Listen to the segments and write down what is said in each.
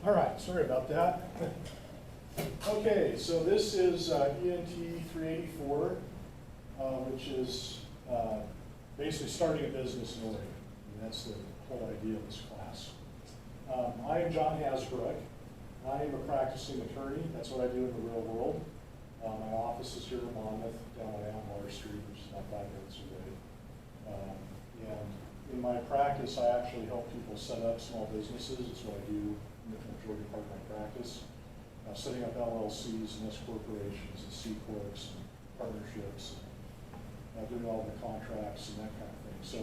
All right, sorry about that. Okay, so this is ENT 384, which is basically starting a business in Oregon. And that's the whole idea of this class. I am John Hasbrook. I am a practicing attorney. That's what I do in the real world. My office is here in Monmouth, down on Ambar Street, which is about 5 minutes away. And in my practice, I actually help people set up small businesses. It's what I do in the majority part of my practice. Setting up LLCs and S corporations and C corps and partnerships, and doing all the contracts and that kind of thing. So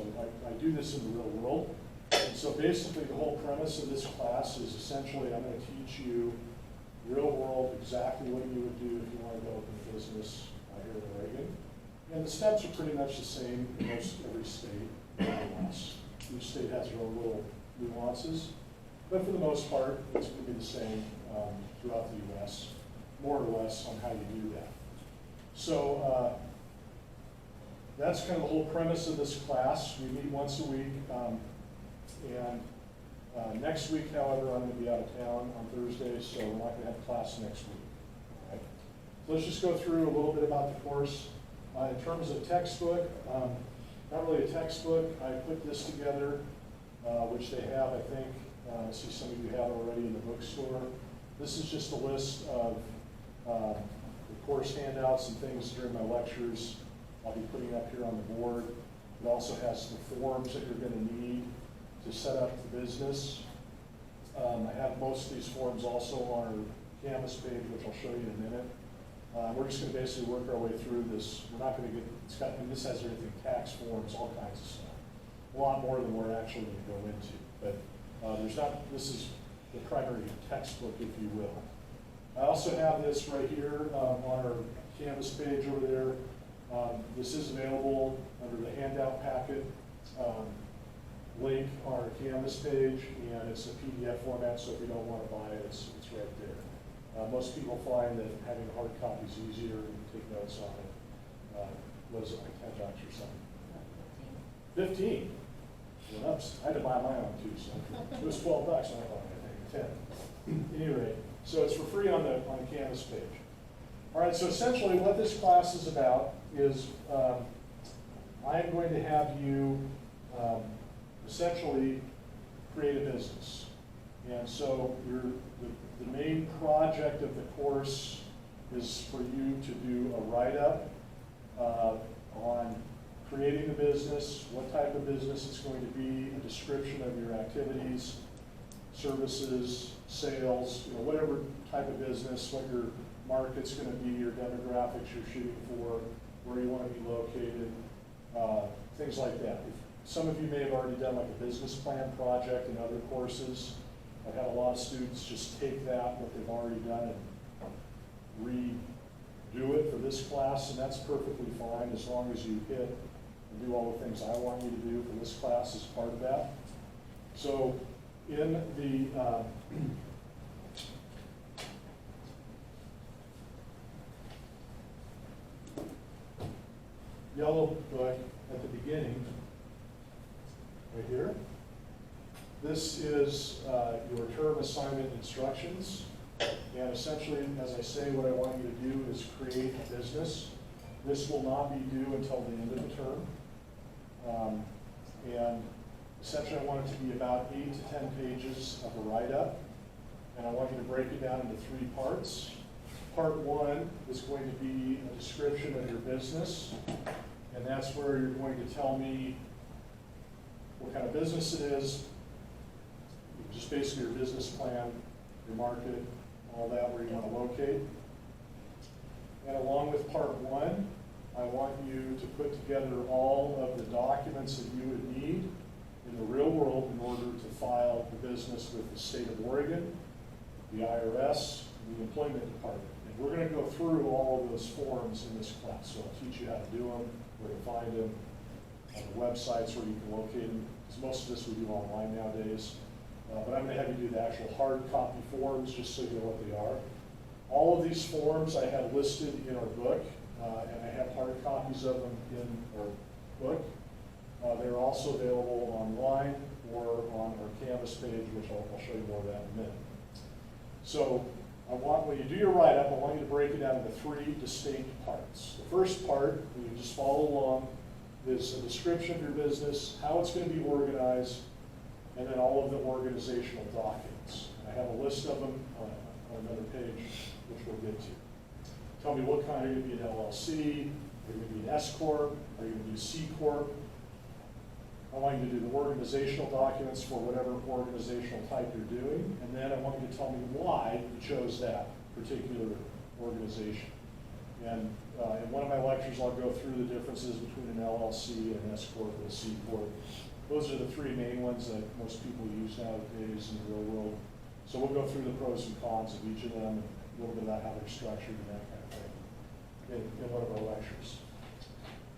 I do this in the real world. And so basically the whole premise of this class is essentially I'm going to teach you real world exactly what you would do if you wanted to open a business here in Oregon. And the steps are pretty much the same in most every state. Each state has their own little nuances. But for the most part, it's going to be the same throughout the U.S., more or less on how you do that. So that's kind of the whole premise of this class. We meet once a week. Next week, however, I'm going to be out of town on Thursday, so we're not going to have class next week. All right? So let's just go through a little bit about the course. In terms of textbook, not really a textbook. I put this together, which they have, I think. I see some of you have already in the bookstore. This is just a list of the course handouts and things during my lectures I'll be putting up here on the board. It also has the forms that you're going to need to set up the business. I have most of these forms also on our Canvas page, which I'll show you in a minute. We're just going to basically work our way through this. We're not going to get, this has everything, tax forms, all kinds of stuff. A lot more than we're actually going to go into. But this is the primary textbook, if you will. I also have this right here on our Canvas page over there. This is available under the handout packet link on our Canvas page, and it's a PDF format, so if you don't want to buy it, it's right there. Most people find that having a hard copy is easier and take notes on it. What is it, like 10 bucks or something? 15. Well, I had to buy my own too, so it was 12 bucks, and I thought I'd take 10. Anyway, so it's for free on the Canvas page. All right, so essentially what this class is about is I'm going to have you essentially create a business. And so the main project of the course is for you to do a write-up on creating the business, what type of business it's going to be, a description of your activities, services, sales, whatever type of business, what your market's going to be, your demographics you're shooting for, where you want to be located, things like that. Some of you may have already done like a business plan project in other courses. I've had a lot of students just take that, what they've already done, and redo it for this class, and that's perfectly fine as long as you hit and do all the things I want you to do for this class as part of that. So in the yellow book at the beginning, right here, this is your term assignment instructions. And essentially, as I say, what I want you to do is create a business. This will not be due until the end of the term. And essentially, I want it to be about 8 to 10 pages of a write-up. And I want you to break it down into 3 parts. Part 1 is going to be a description of your business. And that's where you're going to tell me what kind of business it is, just basically your business plan, your market, all that, where you want to locate. And along with part 1, I want you to put together all of the documents that you would need in the real world in order to file the business with the state of Oregon, the IRS, and the employment department. And we're going to go through all of those forms in this class. So I'll teach you how to do them, where to find them, on the websites where you can locate them, because most of this we do online nowadays. But I'm going to have you do the actual hard copy forms just so you know what they are. All of these forms I have listed in our book, and I have hard copies of them in our book. They're also available online or on our Canvas page, which I'll show you more of that in a minute. So when you do your write-up, I want you to break it down into 3 distinct parts. The first part, you can just follow along, is a description of your business, how it's going to be organized, and then all of the organizational documents. And I have a list of them on another page, which we'll get to. Tell me what kind. Are you going to be an LLC? Are you going to be an S Corp? Are you going to be a C Corp? I want you to do the organizational documents for whatever organizational type you're doing, and then I want you to tell me why you chose that particular organization. And in one of my lectures, I'll go through the differences between an LLC, an S Corp, and a C Corp. Those are the 3 main ones that most people use nowadays in the real world. So we'll go through the pros and cons of each of them, and a little bit about how they're structured and that kind of thing in one of our lectures.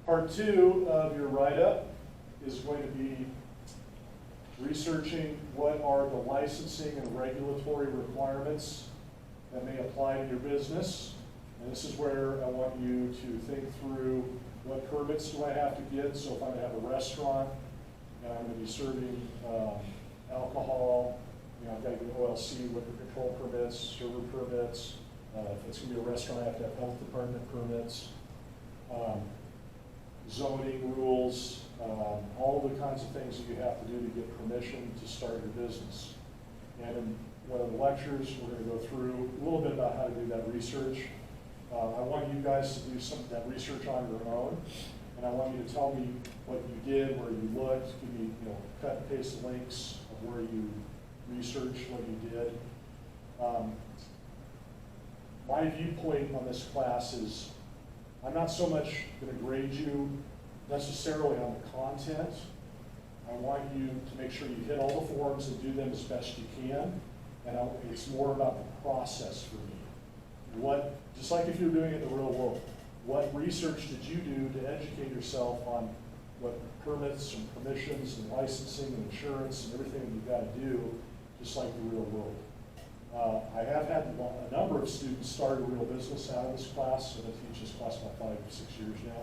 Part 2 of your write-up is going to be researching what are the licensing and regulatory requirements that may apply to your business. And this is where I want you to think through what permits do I have to get. So if I'm going to have a restaurant and I'm going to be serving alcohol, I've got to get OLC, liquor control permits, server permits. If it's going to be a restaurant, I have to have health department permits, zoning rules, all the kinds of things that you have to do to get permission to start your business. And in one of the lectures, we're going to go through a little bit about how to do that research. I want you guys to do some of that research on your own, and I want you to tell me what you did, where you looked, give me cut and paste links of where you researched what you did. My viewpoint on this class is I'm not so much going to grade you necessarily on the content. I want you to make sure you hit all the forms and do them as best you can. And it's more about the process for me. Just like if you're doing it in the real world, what research did you do to educate yourself on what permits and permissions and licensing and insurance and everything that you've got to do, just like the real world. I have had a number of students start a real business out of this class, and I teach this class about 5 or 6 years now.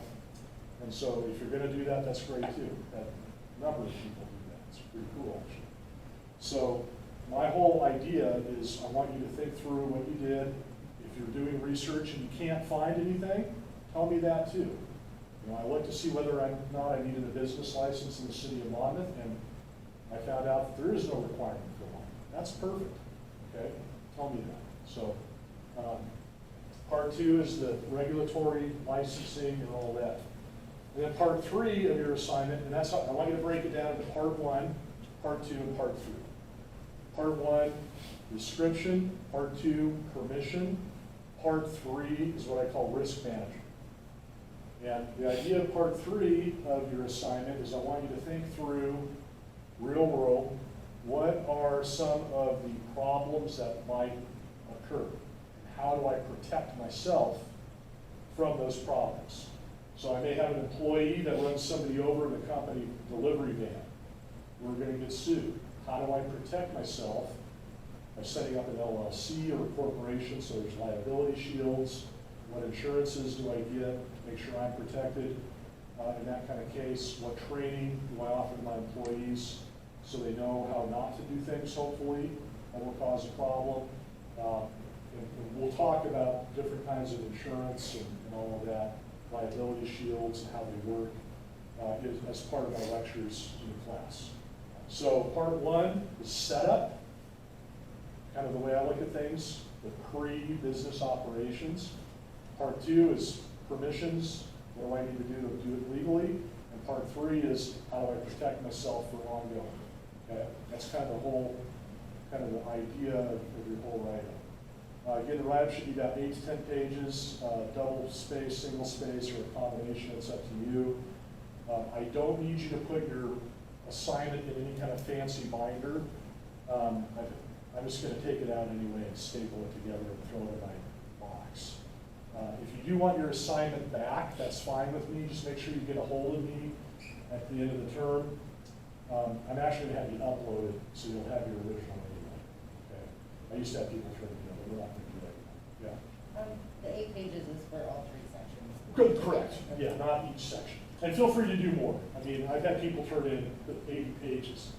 And so if you're going to do that, that's great too. A number of people do that. It's pretty cool, actually. So my whole idea is I want you to think through what you did. If you're doing research and you can't find anything, tell me that too. I looked to see whether or not I needed a business license in the city of Monmouth, and I found out that there is no requirement for one. That's perfect. Okay, tell me that. So part 2 is the regulatory licensing and all that. And then part 3 of your assignment, and that's how I want you to break it down into part 1, part 2, and part 3. Part 1, description. Part 2, permission. Part 3 is what I call risk management. And the idea of part 3 of your assignment is I want you to think through real world. What are some of the problems that might occur? How do I protect myself from those problems? So I may have an employee that runs somebody over in the company delivery van. We're going to get sued. How do I protect myself? By setting up an LLC or a corporation, so there's liability shields. What insurances do I get to make sure I'm protected in that kind of case? What training do I offer to my employees so they know how not to do things, hopefully, that will cause a problem? And we'll talk about different kinds of insurance and all of that, liability shields and how they work as part of our lectures in the class. So part 1 is setup, kind of the way I look at things, the pre-business operations. Part 2 is permissions, what do I need to do it legally? And part 3 is how do I protect myself for ongoing? Okay? That's kind of the idea of your whole write-up. Again, the write-up should be about 8 to 10 pages, double space, single space, or a combination, it's up to you. I don't need you to put your assignment in any kind of fancy binder. I'm just going to take it out anyway and staple it together and throw it in my box. If you do want your assignment back, that's fine with me. Just make sure you get a hold of me at the end of the term. I'm actually going to have you upload it so you'll have your original anyway. Okay. I used to have people turn it in, but we're not going to do that anymore. Yeah. The 8 pages is for all 3 sections. Good, correct. Yeah, not each section. And feel free to do more. I mean, I've had people turn in 80 pages,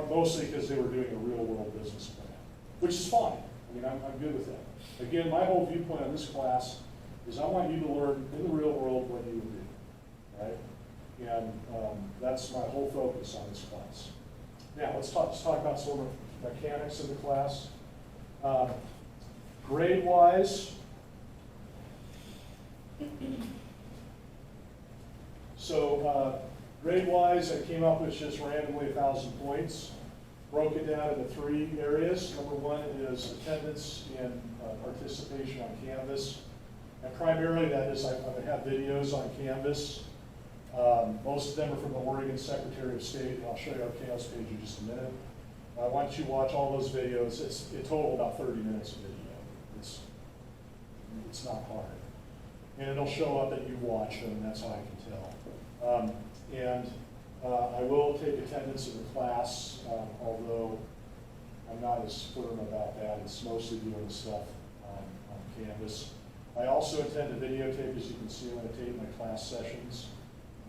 mostly because they were doing a real world business plan, which is fine. I mean, I'm good with that. Again, my whole viewpoint on this class is I want you to learn in the real world what you would do, right? And that's my whole focus on this class. Now, let's talk about sort of mechanics of the class. Grade-wise, so grade-wise, I came up with just randomly 1,000 points. Broke it down into 3 areas. Number 1 is attendance and participation on Canvas. And primarily that is I'm going to have videos on Canvas. Most of them are from the Oregon Secretary of State, and I'll show you our Canvas page in just a minute. I want you to watch all those videos. It's in total about 30 minutes of video. It's not hard. And it'll show up that you watch them, and that's how I can tell. I will take attendance in the class, although I'm not as firm about that. It's mostly doing stuff on Canvas. I also intend to videotape, as you can see, I'm going to tape my class sessions.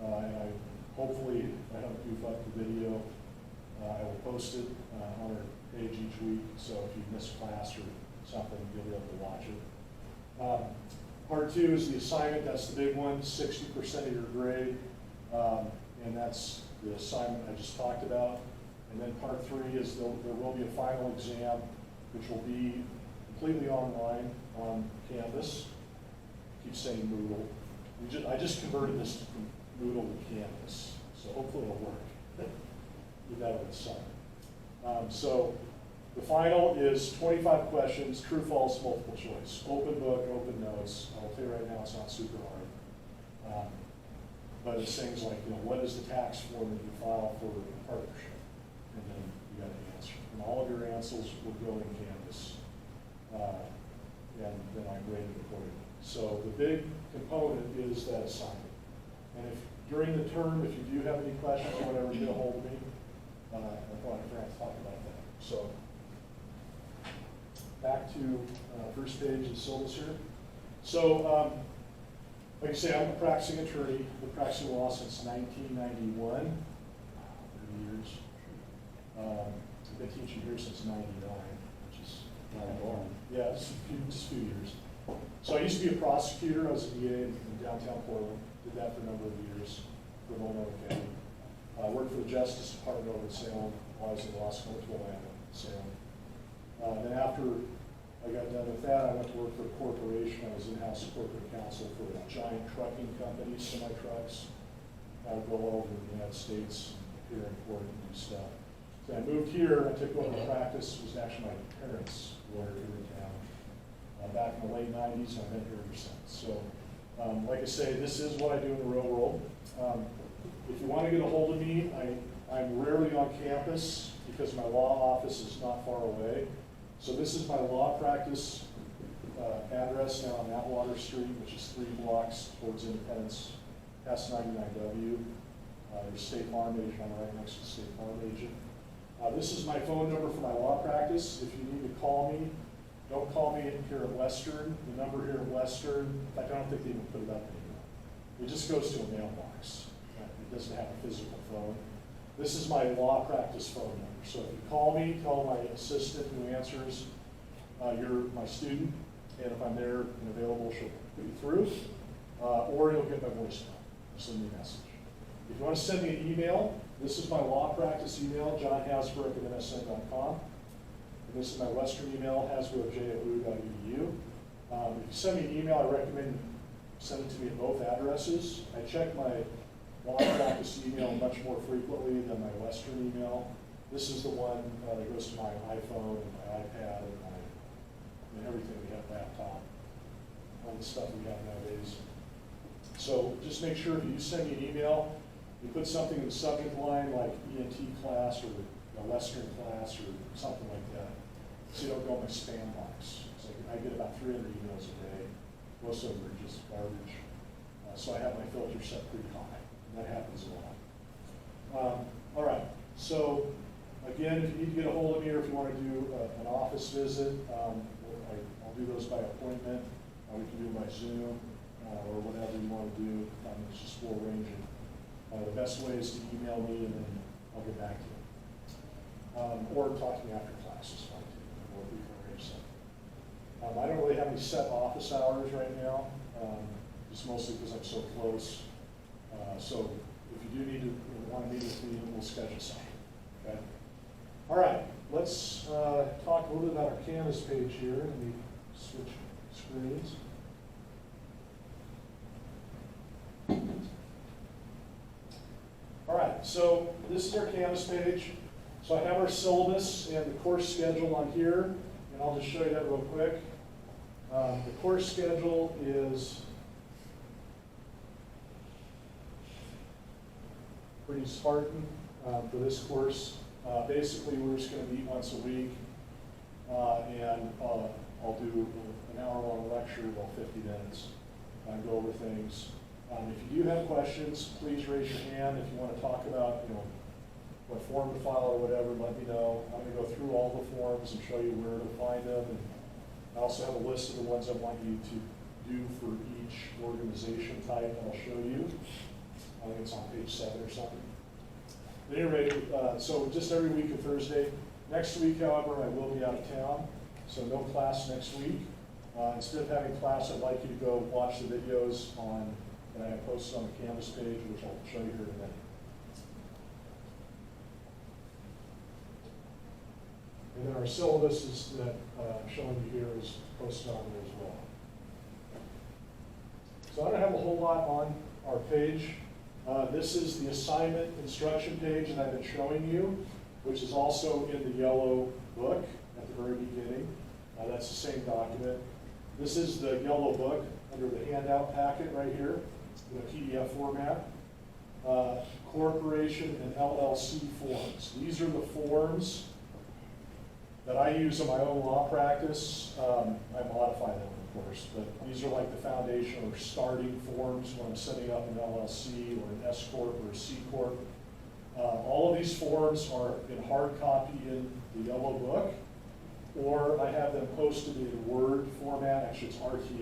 And hopefully, if I don't goof up the video, I will post it on our page each week. So if you miss class or something, you'll be able to watch it. Part 2 is the assignment. That's the big one, 60% of your grade. And that's the assignment I just talked about. And then part 3 is there will be a final exam, which will be completely online on Canvas. I keep saying Moodle. I just converted this from Moodle to Canvas, so hopefully it'll work. Give that a sum. So the final is 25 questions, true, false, multiple choice. Open book, open notes. I'll tell you right now, it's not super hard. But it's things like, what is the tax form that you file for a partnership? And then you got to answer. And all of your answers will go in Canvas. And then I grade it accordingly. So the big component is that assignment. And if during the term, if you do have any questions or whatever, get a hold of me. I forgot to talk about that. So back to first page of the syllabus here. So like I say, I'm a practicing attorney. I've been practicing law since 1991, 30 years. I've been teaching here since 99, which is not long. Yeah, just a few years. So I used to be a prosecutor. I was a DA in downtown Portland. Did that for a number of years for Villanova County. I worked for the Justice Department over in Salem while I was in law school at Atlanta, Salem. Then after I got done with that, I went to work for a corporation. I was in-house corporate counsel for a giant trucking company, semi-trucks. I would go all over the United States, appear in court and do stuff. So I moved here. I took over practice. It was actually my parents' lawyer here in town. Back in the late 90s, I've been here ever since. So, like I say, this is what I do in the real world. If you want to get a hold of me, I'm rarely on campus because my law office is not far away. So this is my law practice address now on Atwater Street, which is 3 blocks towards Independence, past 99W. There's State Farm agent. I'm right next to State Farm agent. This is my phone number for my law practice. If you need to call me, don't call me here at Western. The number here at Western, in fact, I don't think they even put it up anymore. It just goes to a mailbox. It doesn't have a physical phone. This is my law practice phone number. So if you call me, tell my assistant who answers, you're my student, and if I'm there and available, she'll put you through, or you'll get my voicemail. Send me a message. If you want to send me an email, this is my law practice email, johnhasbrook@msn.com. And this is my Western email, hasbrook@yahoo.edu. If you send me an email, I recommend send it to me at both addresses. I check my law practice email much more frequently than my Western email. This is the one that goes to my iPhone and my iPad and everything we have, laptop, all the stuff we have nowadays. So just make sure if you send me an email, you put something in the subject line like ENT class or a Western class or something like that, so you don't go in my spam box. So I get about 300 emails a day. Most of them are just garbage. So I have my filter set pretty high. That happens a lot. All right, so again, if you need to get a hold of me or if you want to do an office visit, I'll do those by appointment. We can do by Zoom or whatever you want to do. It's just full ranging. The best way is to email me and then I'll get back to you. Or talk to me after class is fine too, or we can arrange something. any set office hours right now, just mostly because I'm so close. So if you do need to, want to meet with me, we'll schedule something, okay? All right, let's talk a little bit about our Canvas page here. Let me switch screens. All right, so this is our Canvas page. So I have our syllabus and the course schedule on here, and I'll just show you that real quick. The course schedule is pretty Spartan for this course. Basically, we're just going to meet once a week, and I'll do an hour-long lecture, about 50 minutes, and go over things. If you do have questions, please raise your hand. If you want to talk about, what form to file or whatever, let me know. I'm going to go through all the forms and show you where to find them. And I also have a list of the ones I want you to do for each organization type that I'll show you. I think it's on page 7 or something. At any rate, so just every week of Thursday. Next week, however, I will be out of town, so no class next week. Instead of having class, I'd like you to go watch the videos that I have posted on the Canvas page, which I'll show you here in a minute. And then our syllabus is that I'm showing you here is posted on there as well. So I don't have a whole lot on our page. This is the assignment instruction page that I've been showing you, which is also in the yellow book at the very beginning. That's the same document. This is the yellow book under the handout packet right here in a PDF format. Corporation and LLC forms. These are the forms that I use in my own law practice. I modify them, of course, but these are like the foundation or starting forms when I'm setting up an LLC or an S Corp or a C Corp. All of these forms are in hard copy in the yellow book, or I have them posted in Word format. Actually, it's RTF.